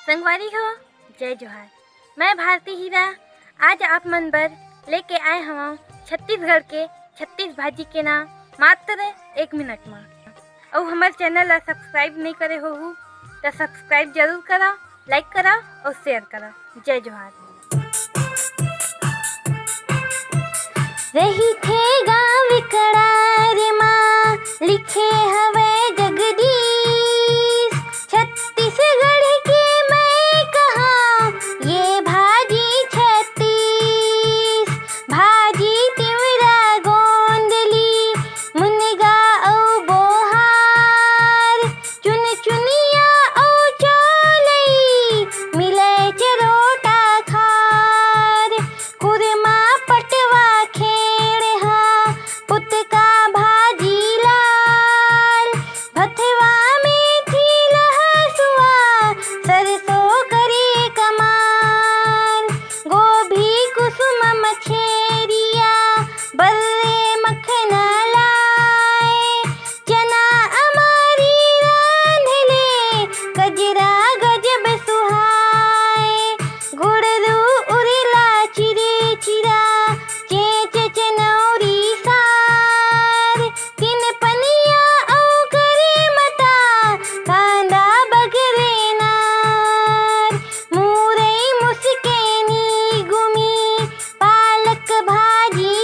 संगवारी हो, जय जोहार। मैं भारती हीरा आज आप मन बर लेके आए हवा छत्तीसगढ़ के 36 भाजी के नाम मात्र 1 मिनट में। और हमारे चैनल ला सब्सक्राइब नहीं करे हो तो सब्सक्राइब जरूर करा, लाइक करा और शेयर करा। जय जोहार। रही थे गाँव करार माँ लिखे हवे जगदीश, छत्तीसगढ़ के मैं कहा ये भाजी 36। भाजी तिवरा गोंदली मुनगा औ बोहार, चुन चुनिया औ चौलई मिले चरोटा खार। कुरमा पटवा खेड़हा पुतका भाजी लाल, भथवा में थी लहसुआ सरसों करे कमाल। गोभी कुसुम मछेरिया बल्ले मखना लाए, चना अमारी रांधले गजरा गजब सुहाए। गुड़रू उरला चिरे चिरा चेच चनौरी सार, तीन पनिया औ करे मता कांदा बगरे नार। मुरई मुसकेनी गुमी पालक भाजी